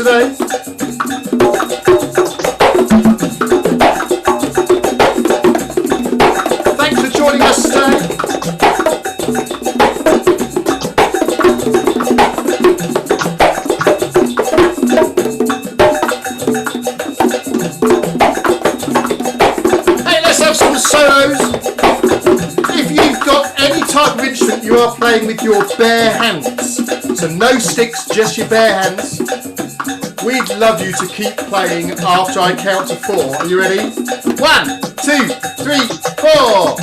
today. Thanks for joining us today. Hey, let's have some solos. If you've got any type of instrument you are playing with your bare hands, so no sticks, just your bare hands, we'd love you to keep playing after I count to 4. Are you ready? 1, 2, 3, 4.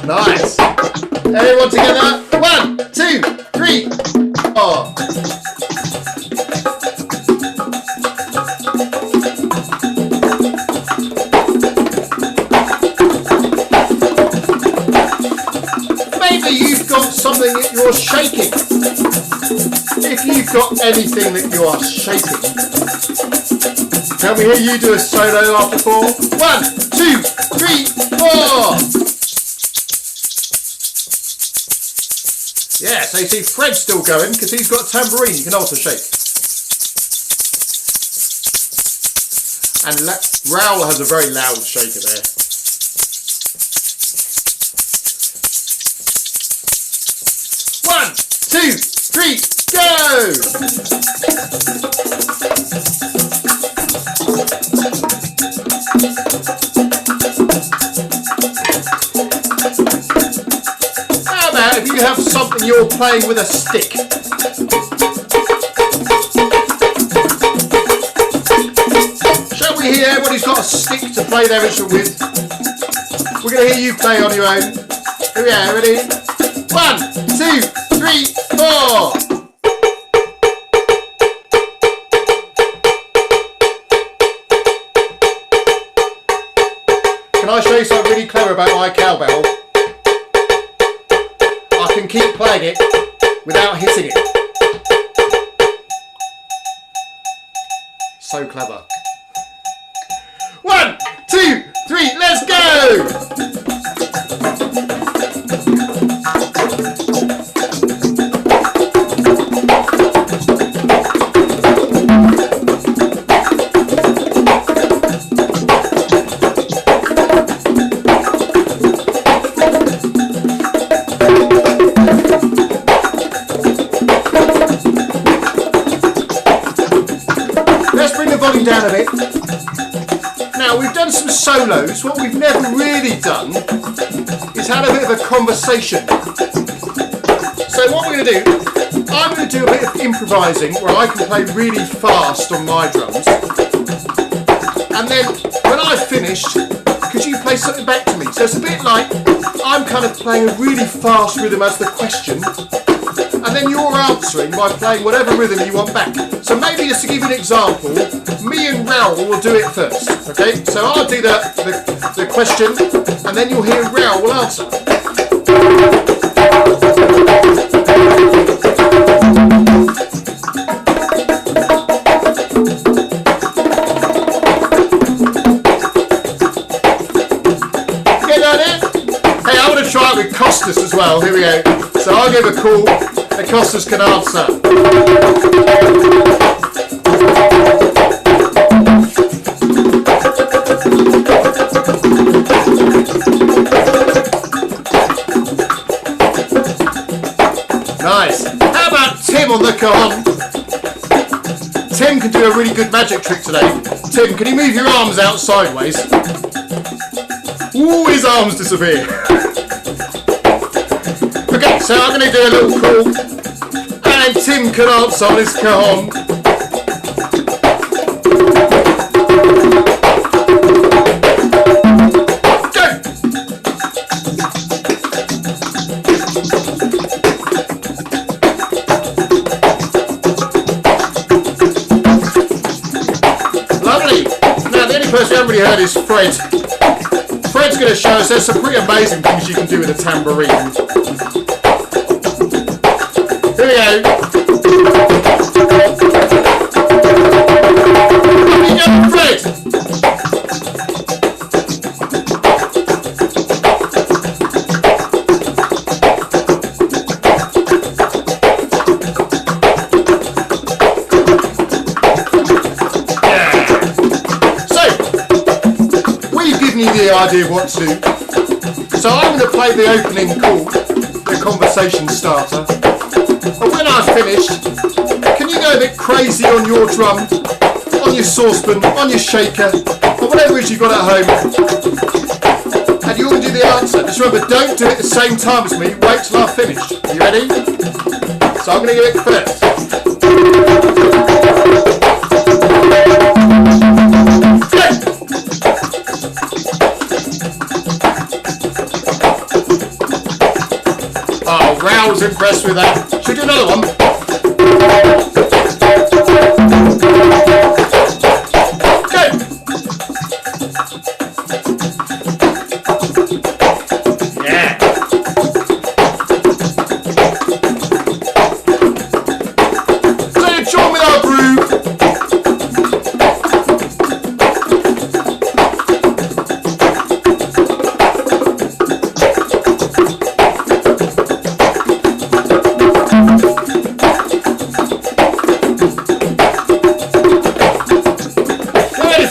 Nice. Everyone together. 1, 2, 3, 4. Maybe you've got something that you're shaking. If you've got anything that you are shaking, can we hear you do a solo after 4? 1, 2, 3, 4. Yeah, so you see Fred's still going because he's got a tambourine you can also shake. And Raoul has a very loud shaker there. One, 2, 3, go! How about if you have something you're playing with a stick? Shall we hear everybody's got a stick to play their instrument with? We're going to hear you play on your own. Here we are, ready? 1, 2, 3, 4. Can I show you something really clever about my cowbell? I can keep playing it without hitting it. So clever. 1, 2, 3, let's go! Down a bit. Now we've done some solos. What we've never really done is had a bit of a conversation. So what we're going to do, I'm going to do a bit of improvising where I can play really fast on my drums, and then when I've finished, could you play something back to me? So it's a bit like I'm kind of playing a really fast rhythm as the question, and then you're answering by playing whatever rhythm you want back. So maybe just to give you an example, me and Raoul will do it first, okay? So I'll do the question, and then you'll hear Raoul will answer. Get that in? Hey, I want to try it with Costas as well. Here we go. So I'll give a call, and Costas can answer. Nice. How about Tim on the cajon? Tim can do a really good magic trick today. Tim, can you move your arms out sideways? Ooh, his arms disappear. Okay, so I'm going to do a little call, and Tim can answer on his cajon. Person I haven't really heard is Fred. Fred's going to show us there's some pretty amazing things you can do with a tambourine. Here we go. me the idea of what to do. So I'm going to play the opening chord, the conversation starter. But when I've finished, can you go a bit crazy on your drum, on your saucepan, on your shaker, or whatever it is you've got at home? And you all do the answer. Just remember, don't do it at the same time as me. Wait till I've finished. Are you ready? So I'm going to give it first. Oh, Raoul's impressed with that. Should we do another one?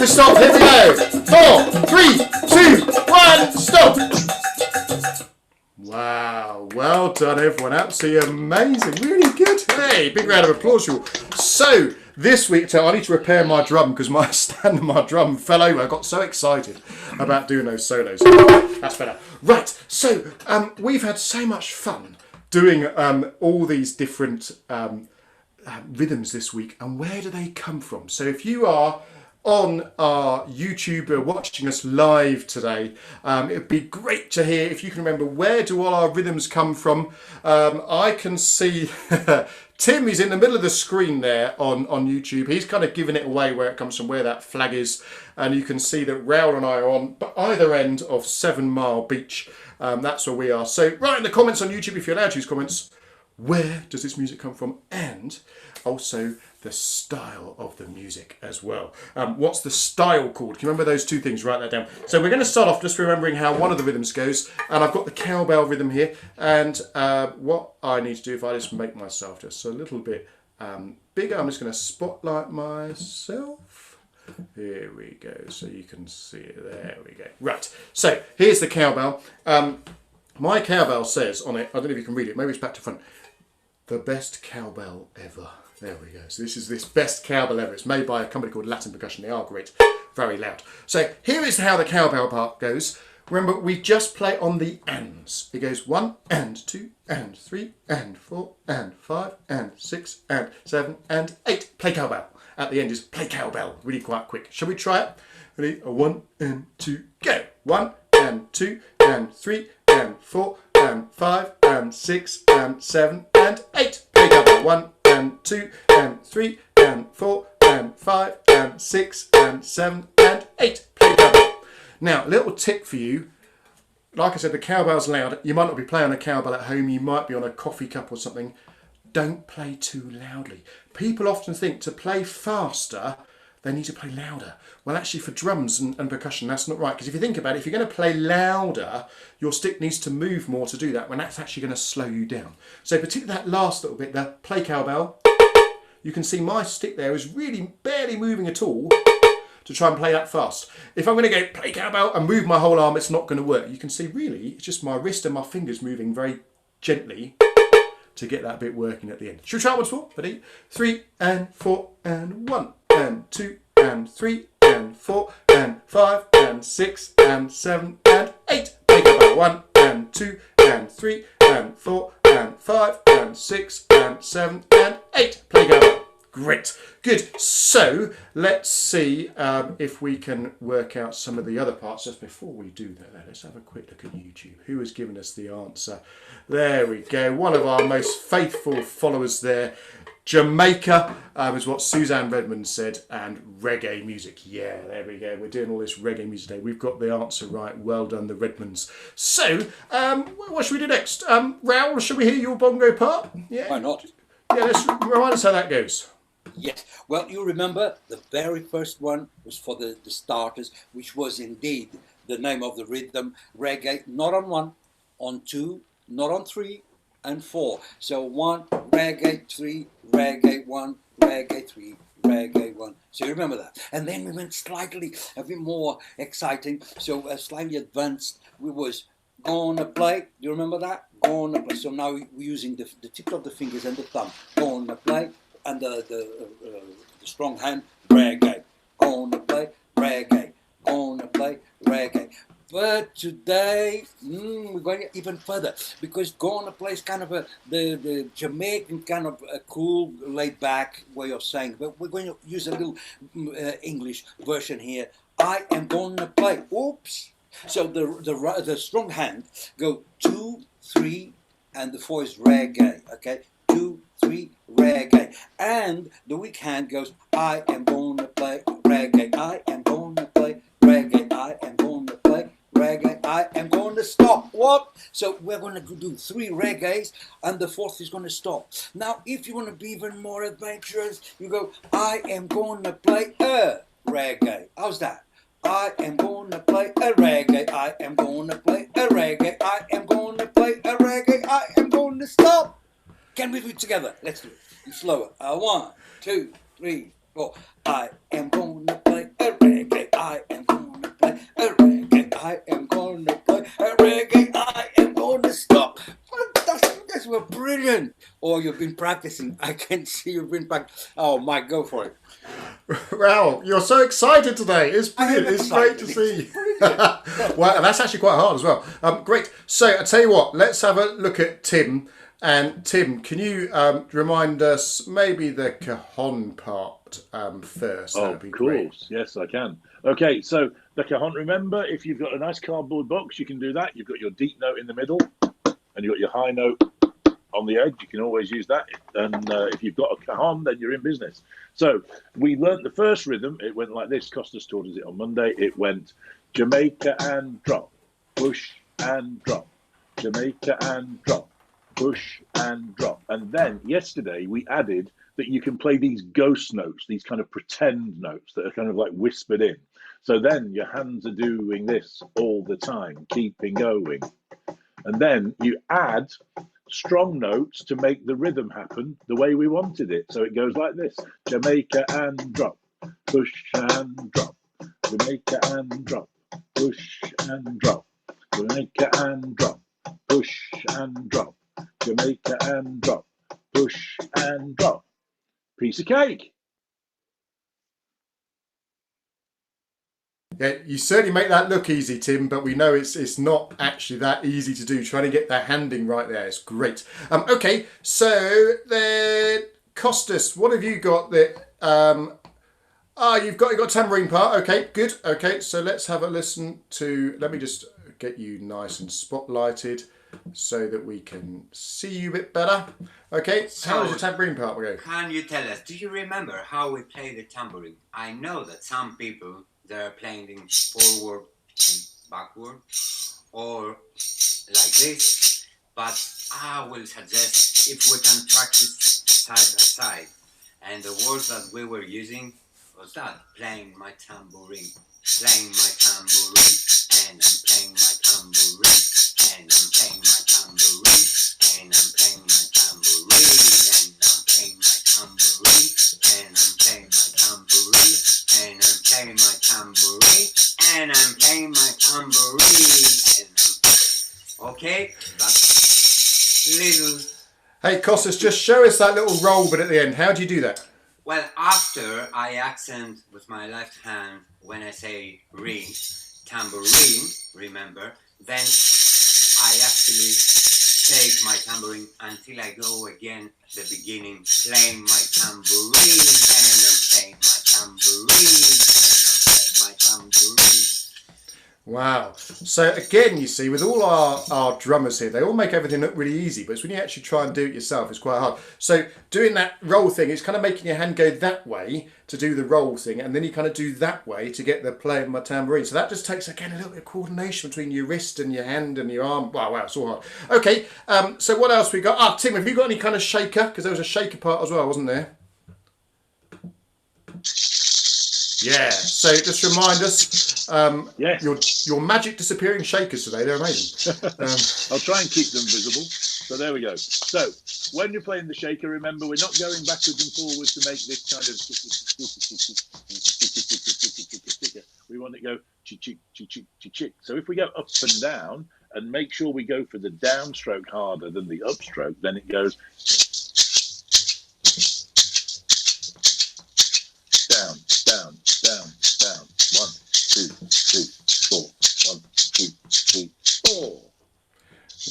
Stop, here we go. 4, 3, 2, 1, stop. Wow, well done everyone, absolutely amazing, really good. Hey, big round of applause you all. So, this week, I need to repair my drum because my stand of my drum fell over. I got so excited about doing those solos. That's better. Right, so we've had so much fun doing all these different rhythms this week, and where do they come from? So if you are on our YouTube watching us live today, it'd be great to hear if you can remember, where do all our rhythms come from. I can see Tim is in the middle of the screen there on YouTube. He's kind of giving it away where it comes from, where that flag is, and you can see that Raoul and I are on either end of 7 Mile Beach. That's where we are. So write in the comments on YouTube, if you're allowed to use comments, where does this music come from, and also the style of the music as well. What's the style called? Can you remember those two things? Write that down. So we're going to start off just remembering how one of the rhythms goes, and I've got the cowbell rhythm here, and what I need to do, if I just make myself just a little bit bigger, I'm just going to spotlight myself. Here we go, so you can see it. There we go. Right, so here's the cowbell. My cowbell says on it, I don't know if you can read it, maybe it's back to front, the best cowbell ever. There we go. So this is this best cowbell ever. It's made by a company called Latin Percussion. They are great. Very loud. So here is how the cowbell part goes. Remember, we just play on the ands. It goes 1 and 2 and 3 and 4 and 5 and 6 and 7 and 8. Play cowbell. At the end is play cowbell. Really quite quick. Shall we try it? Ready? 1 and 2, go. 1 and 2 and 3 and 4 and 5 and 6 and 7 and 8. Play cowbell. 1 and 2 and 3 and 4 and 5 and 6 and 7 and 8. Play cowbell. Now, a little tip for you. Like I said, the cowbell's loud. You might not be playing a cowbell at home. You might be on a coffee cup or something. Don't play too loudly. People often think to play faster, they need to play louder. Well, actually, for drums and percussion, that's not right. Because if you think about it, if you're going to play louder, your stick needs to move more to do that, when that's actually going to slow you down. So particularly that last little bit, the play cowbell, you can see my stick there is really barely moving at all to try and play that fast. If I'm going to go play cowbell and move my whole arm, it's not going to work. You can see really, it's just my wrist and my fingers moving very gently to get that bit working at the end. Should we try it once more? Ready? 3 and 4 and 1 and 2 and 3 and 4 and 5 and 6 and 7 and 8. Play cowbell. 1 and 2 and 3 and 4 and 5 and 6 and 7 and 8. Play cowbell. Great. Good. So let's see if we can work out some of the other parts. Just before we do that, let's have a quick look at YouTube. Who has given us the answer? There we go. One of our most faithful followers there. Jamaica is what Suzanne Redmond said, and reggae music. Yeah, there we go. We're doing all this reggae music today. We've got the answer right. Well done, the Redmonds. So, what should we do next? Raoul, shall we hear your bongo part? Yeah. Why not? Yeah, let's remind us how that goes. Yes. Well, you remember the very first one was for the starters, which was indeed the name of the rhythm, reggae, not on 1, on 2, not on 3, and 4. So 1, reggae, 3, reggae, 1, reggae, 3, reggae 1. So you remember that. And then we went slightly a bit more exciting. So slightly advanced. We was gonna play. You remember that? Gonna play. So now we're using the tip of the fingers and the thumb. Gonna play. And the strong hand, reggae. Gonna play, reggae. Gonna play, reggae. But today, we're going even further because gonna play is kind of the Jamaican kind of a cool, laid-back way of saying. But we're going to use a little English version here. I am gonna play. Oops. So the strong hand go 2, 3, and the 4 is reggae. Okay, 2, 3, reggae, and the weak hand goes. I am gonna play reggae. I am gonna play reggae. I am gonna play reggae. I am going to stop. What? So we're going to do 3 reggaes and the 4th is going to stop. Now, if you want to be even more adventurous, you go, I am going to play a reggae. How's that? I am going to play a reggae. I am going to play a reggae. I am going to play a reggae. I am going to stop. Can we do it together? Let's do it. Slower. 1, 2, 3, 4. I am going to play a reggae. I am going to play a reggae. I am going to play a reggae. I am going to stop. That's were brilliant. Oh, you've been practicing. I can see you've been practicing. Oh, Mike, go for it. Well, you're so excited today. It's brilliant. It's great to see. Well, and that's actually quite hard as well. Great. So, I tell you what, let's have a look at Tim. And Tim, can you remind us maybe the cajon part first? Oh, of course. Yes, I can. Okay, so the cajon, remember, if you've got a nice cardboard box, you can do that. You've got your deep note in the middle, and you've got your high note on the edge. You can always use that. And if you've got a cajon, then you're in business. So we learnt the first rhythm. It went like this. Costas taught us it on Monday. It went Jamaica and drop, push and drop, Jamaica and drop, push and drop. And then yesterday we added that you can play these ghost notes, these kind of pretend notes that are kind of like whispered in. So then your hands are doing this all the time, keeping going. And then you add strong notes to make the rhythm happen the way we wanted it. So it goes like this: Jamaica and drop, push and drop, Jamaica and drop, push and drop, Jamaica and drop, push and drop, Jamaica and drop, push and drop. Piece of cake. Yeah, you certainly make that look easy, Tim, but we know it's not actually that easy to do. Trying to get that handing right there is great. Okay, so then Costas, what have you got that? You've got tambourine part. Okay, good. Okay, so let's have a listen to. Let me just get you nice and spotlighted so that we can see you a bit better. Okay, so how does the tambourine part go? Can you tell us? Do you remember how we play the tambourine? I know that some people, they're playing them forward and backward or like this, but I will suggest if we can practice side by side. And the words that we were using was that, playing my tambourine, playing my tambourine, and I'm playing my tambourine, and I'm playing my tambourine, and I'm playing my tambourine, and I'm playing my tambourine, and I'm playing my tambourine, and I'm playing my tambourine, and I'm playing my tambourine, and okay, that's little. Hey Costas, just show us that little roll bit at the end. How do you do that? Well, after I accent with my left hand when I say ring, tambourine, remember, then I actually take my tambourine until I go again the beginning, playing my tambourine, and I'm playing my tambourine, and I'm playing my tambourine. Wow. So again, you see, with all our drummers here, they all make everything look really easy, but it's when you actually try and do it yourself, it's quite hard. So doing that roll thing, it's kind of making your hand go that way to do the roll thing, and then you kind of do that way to get the playing my tambourine. So that just takes, again, a little bit of coordination between your wrist and your hand and your arm. Wow, it's all hard. Okay, so what else we got? Tim, have you got any kind of shaker? Because there was a shaker part as well, wasn't there? Yeah, so just remind us, yes. your magic disappearing shakers today, they're amazing. I'll try and keep them visible. So there we go. So when you're playing the shaker, remember we're not going backwards and forwards to make this kind of. We want it to go chick chick chick chick chick. So if we go up and down and make sure we go for the downstroke harder than the upstroke, then it goes down, down, down, down. 1, 2, 3, 4. 1, 2, 3, 4.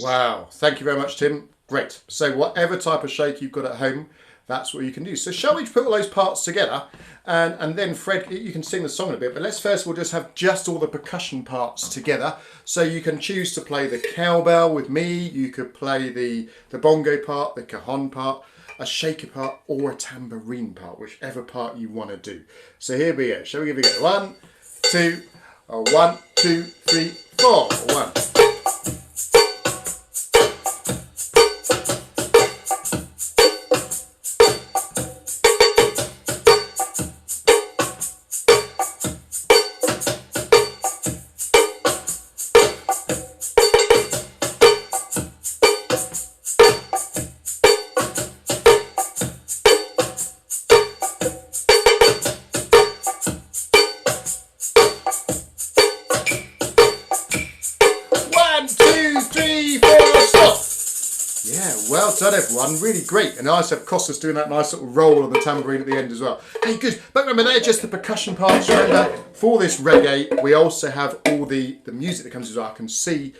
Wow, thank you very much, Tim. Great. So whatever type of shake you've got at home, that's what you can do. So shall we put all those parts together, and then Fred, you can sing the song in a bit, but let's first of all just have just all the percussion parts together. So you can choose to play the cowbell with me, you could play the bongo part, the cajon part, a shaker part, or a tambourine part, whichever part you want to do. So here we go. Shall we give it a go? 1, 2, 1, 2, 3, 4. 1. Well done, everyone. Really great. And nice to have Costas doing that nice little roll on the tambourine at the end as well. Hey, good. But remember, they're just the percussion parts. Remember, for this reggae, we also have all the music that comes as well. I can see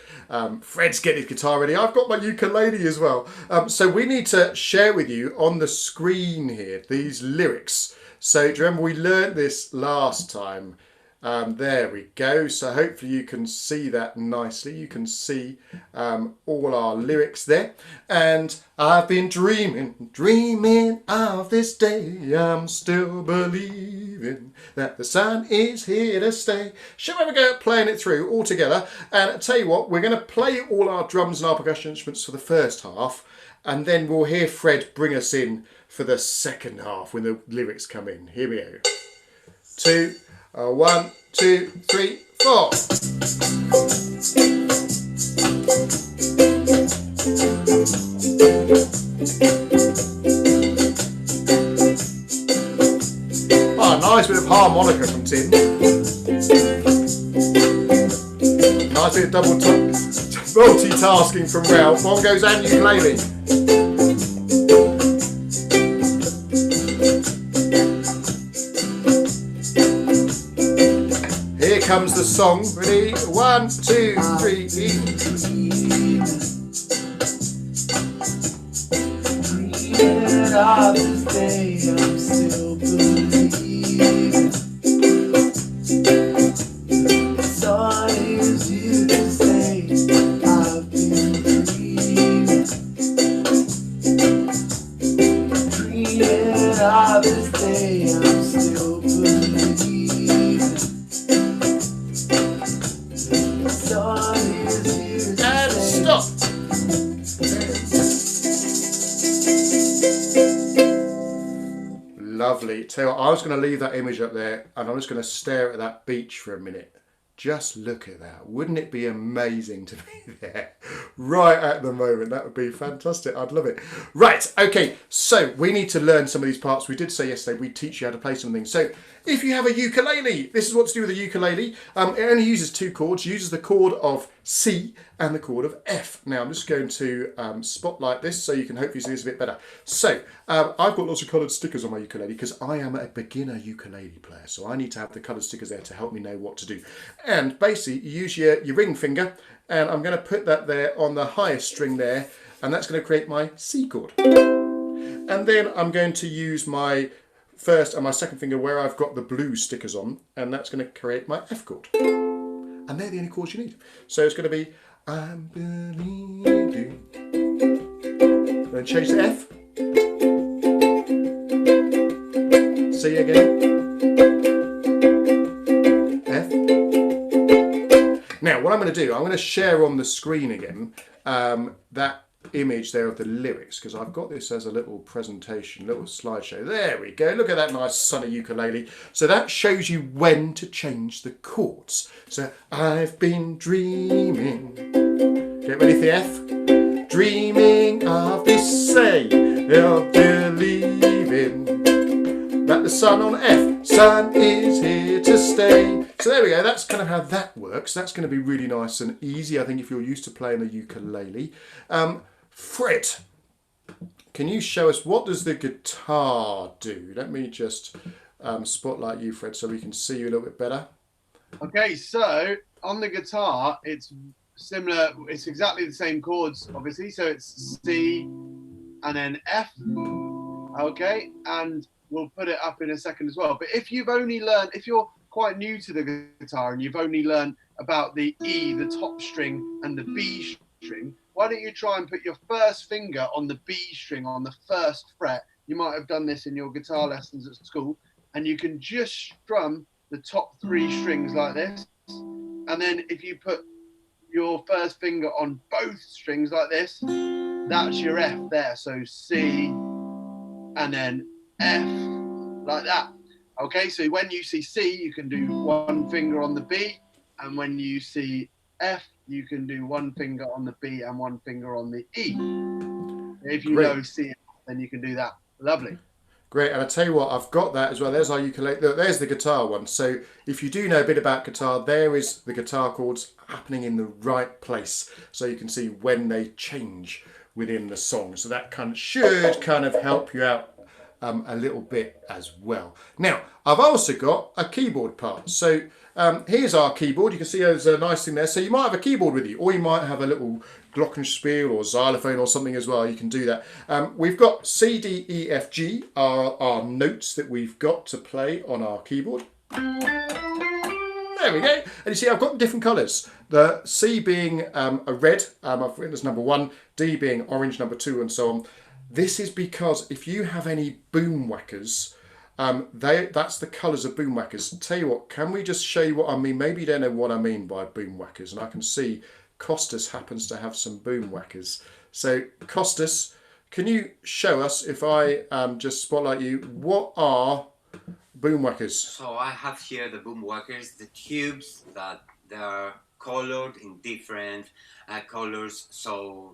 Fred's getting his guitar ready. I've got my ukulele as well. So we need to share with you on the screen here these lyrics. So do you remember we learned this last time? There we go. So hopefully you can see that nicely. You can see all our lyrics there. And I've been dreaming of this day. I'm still believing that the sun is here to stay. Shall we have a go at playing it through all together? And I'll tell you what, we're going to play all our drums and our percussion instruments for the first half. And then we'll hear Fred bring us in for the second half when the lyrics come in. Here we go. 2, 1, 2, 3, 4. Oh, nice bit of harmonica from Tim. Nice bit of multitasking from Ralph. Bongos and ukulele. Here comes the song. Ready? 1, 2, 3. Dreaming of this day, I'm still believing. The sun is here to stay. I've been dreaming. Dreaming of this day, I'm still believing. And stop. Lovely. Tell you what, I was going to leave that image up there and I'm just going to stare at that beach for a minute. Just look at that. Wouldn't it be amazing to be there right at the moment? That would be fantastic. I'd love it. Right. Okay. So we need to learn some of these parts. We did say yesterday we'd teach you how to play something. So if you have a ukulele, this is what to do with a ukulele. It only uses 2 chords. It uses the chord of C and the chord of F. Now I'm just going to spotlight this so you can hopefully see this a bit better. So I've got lots of coloured stickers on my ukulele because I am a beginner ukulele player. So I need to have the coloured stickers there to help me know what to do. And basically you use your ring finger and I'm going to put that there on the highest string there and that's going to create my C chord. And then I'm going to use my first and my second finger where I've got the blue stickers on and that's going to create my F chord. And they're the only chords you need. So it's going to be I'm believing. Then change to F. C again. F. Now what I'm going to do, I'm going to share on the screen again that image there of the lyrics because I've got this as a little presentation, little slideshow. There we go. Look at that nice sunny ukulele. So that shows you when to change the chords. So I've been dreaming. Get ready for the F. dreaming of this say, of believing that the sun on F, sun is here to stay. So there we go, that's kind of how that works. That's going to be really nice and easy, I think, if you're used to playing the ukulele. Fred, can you show us, what does the guitar do? Let me just spotlight you, Fred, so we can see you a little bit better. Okay, so on the guitar, it's similar. It's exactly the same chords, obviously. So it's C and then F. Okay, and we'll put it up in a second as well. But if you've only learned, if you're quite new to the guitar and you've only learned about the E, the top string, and the B string, why don't you try and put your first finger on the B string on the first fret? You might have done this in your guitar lessons at school, and you can just strum the top 3 strings like this. And then if you put your first finger on both strings like this, that's your F there. So C and then F, like that. Okay, so when you see C, you can do 1 finger on the B, and when you see F, you can do 1 finger on the B and 1 finger on the E. If you know C, then you can do that. Lovely. Great, and I tell you what, I've got that as well. There's our ukulele. Look, there's the guitar one. So if you do know a bit about guitar, there is the guitar chords happening in the right place, so you can see when they change within the song. So that should kind of help you out a little bit as well. Now, I've also got a keyboard part. So here's our keyboard. You can see there's a nice thing there. So you might have a keyboard with you, or you might have a little glockenspiel or xylophone or something as well. You can do that. We've got C, D, E, F, G are our notes that we've got to play on our keyboard. There we go. And you see, I've got different colours. The C being a red, I've written as number 1, D being orange, number 2, and so on. This is because if you have any boom whackers, that's the colours of boom whackers. Tell you what, can we just show you what I mean? Maybe you don't know what I mean by boom whackers, and I can see Costas happens to have some boom whackers. So Costas, can you show us, if I just spotlight you, what are boom whackers? So I have here the boom whackers, the tubes that they are colored in different colors, so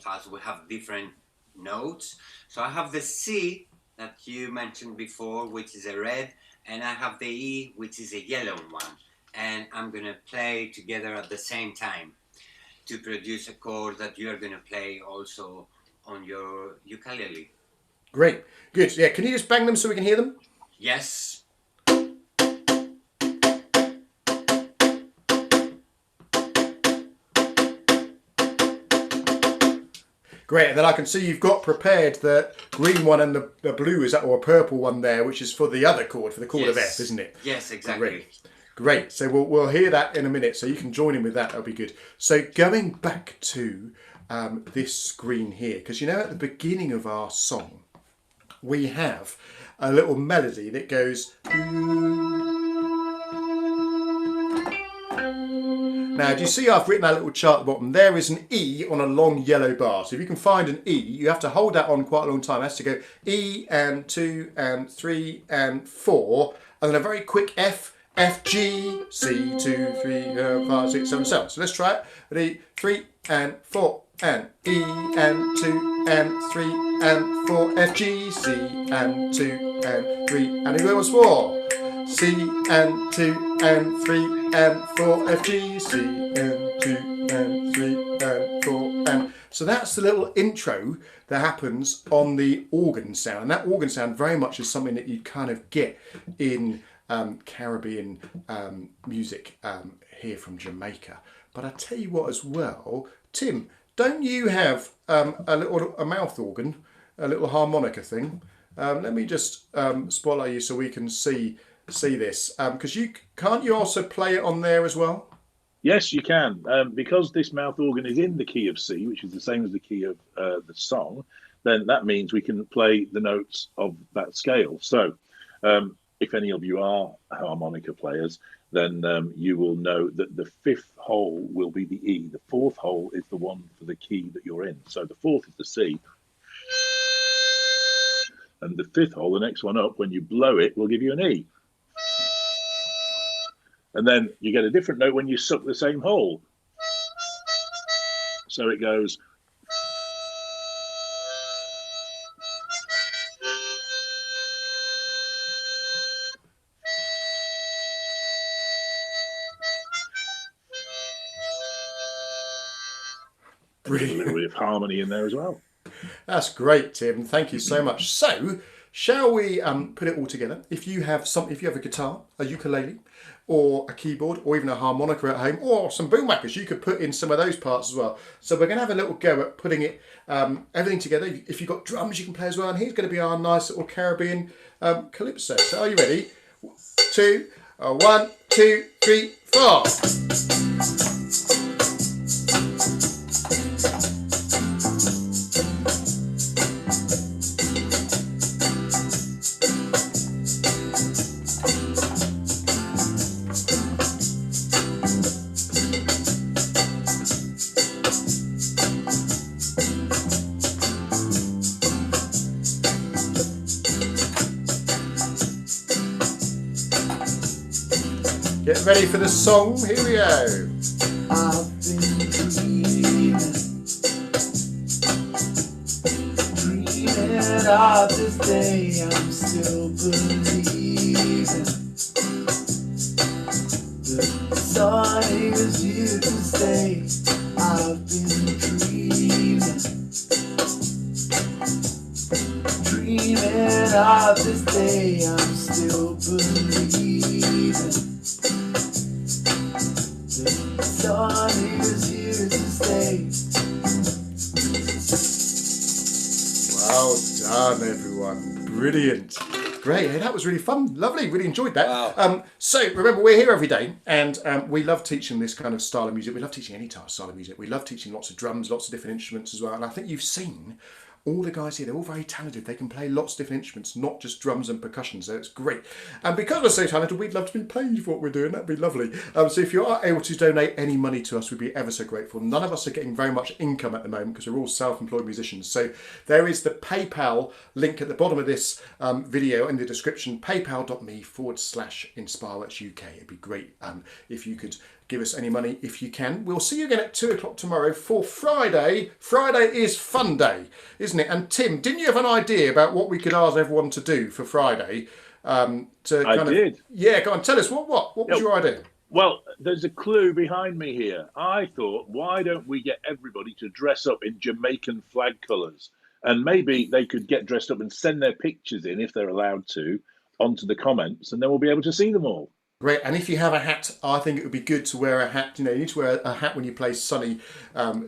as we have different notes. So I have the C that you mentioned before, which is a red, and I have the E, which is a yellow one, and I'm gonna play together at the same time to produce a chord that you are gonna play also on your ukulele. Great, good. Yeah, can you just bang them so we can hear them? Yes. Great, and then I can see you've got prepared the green one and the blue, is that, or a purple one there, which is for the other chord, for the chord of F, isn't it? Yes, exactly. Great. So we'll hear that in a minute, so you can join in with that, that'll be good. So going back to this screen here, because you know at the beginning of our song, we have a little melody that goes... Now, do you see I've written that little chart at the bottom? There is an E on a long yellow bar. So if you can find an E, you have to hold that on quite a long time. It has to go E and 2 and 3 and 4, and then a very quick F, F, G, C, 2, 3, 5, 6, 7, 7. So let's try it. Ready? 3 and 4 and E and 2 and 3 and 4, F, G, C and 2 and 3, and it goes 4. C and 2 and 3 and 4, F, G, C and 2 and 3 and 4, and so that's the little intro that happens on the organ sound. And that organ sound very much is something that you kind of get in Caribbean music here from Jamaica. But I tell you what as well, Tim, don't you have a mouth organ, a little harmonica thing? Let me just spotlight you so we can see this, because can't you also play it on there as well? Yes, you can. Because this mouth organ is in the key of C, which is the same as the key of the song, then that means we can play the notes of that scale. So if any of you are harmonica players, then you will know that the 5th hole will be the E. The 4th hole is the one for the key that you're in. So the 4th is the C. And the 5th hole, the next one up, when you blow it, will give you an E. And then you get a different note when you suck the same hole. So it goes. A little bit of harmony in there as well. That's great, Tim. Thank you so much. So, shall we put it all together? If you have a guitar, a ukulele, or a keyboard, or even a harmonica at home, or some boomwhackers, you could put in some of those parts as well. So we're going to have a little go at putting it everything together. If you've got drums, you can play as well. And here's going to be our nice little Caribbean calypso. So are you ready? 2, 1, 2, 3, 4. Get ready for the song. Here we go. I've been dreaming of this day. I'm still believing the sun is here to stay. I've been dreaming of this day. I'm still believing. Sun is here to stay. Well done, everyone. Brilliant. Great. Hey, that was really fun. Lovely. Really enjoyed that. Wow. So remember, we're here every day, and we love teaching this kind of style of music. We love teaching any type of style of music. We love teaching lots of drums, lots of different instruments as well. And I think you've seen all the guys here, they're all very talented. They can play lots of different instruments, not just drums and percussion, so it's great. And because we're so talented, we'd love to be paid for what we're doing. That'd be lovely. So if you are able to donate any money to us, we'd be ever so grateful. None of us are getting very much income at the moment because we're all self-employed musicians. So there is the PayPal link at the bottom of this video in the description, paypal.me/InspireWorksUK. It'd be great if you could give us any money if you can. We'll see you again at 2 o'clock tomorrow for Friday. Friday is fun day, isn't it? And Tim, didn't you have an idea about what we could ask everyone to do for Friday? I did. Yeah, go on, tell us. What was your idea? Well, there's a clue behind me here. I thought, why don't we get everybody to dress up in Jamaican flag colours? And maybe they could get dressed up and send their pictures in, if they're allowed to, onto the comments, and then we'll be able to see them all. Great, and if you have a hat, I think it would be good to wear a hat. You know, you need to wear a hat when you play sunny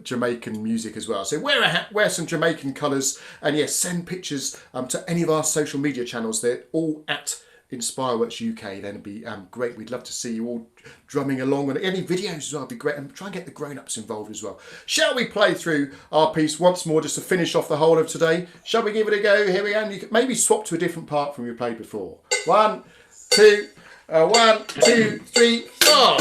Jamaican music as well. So wear a hat, wear some Jamaican colours, and yes, send pictures to any of our social media channels. They're all at InspireWorks UK. Then it'd be great. We'd love to see you all drumming along, and any videos as well would be great. And try and get the grown-ups involved as well. Shall we play through our piece once more just to finish off the whole of today? Shall we give it a go? Here we go. And you can maybe swap to a different part from you played before. 1, 2. 1, 2, 3, 4.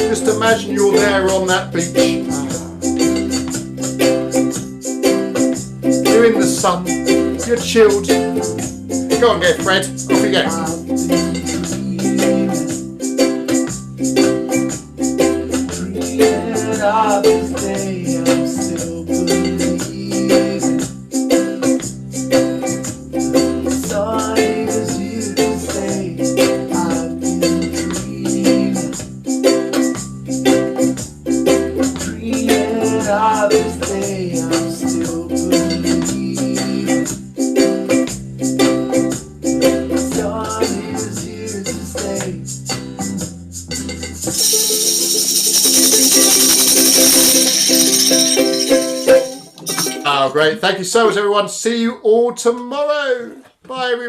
Just imagine you're there on that beach. You're in the sun, you're chilled. Go on, go, Fred. Off you go. Dreaming of this day, I'm still believing. The sun is here to stay. I've been dreaming of this day, I'm still believing. Oh, great. Thank you so much, everyone. See you all tomorrow. Bye, everybody.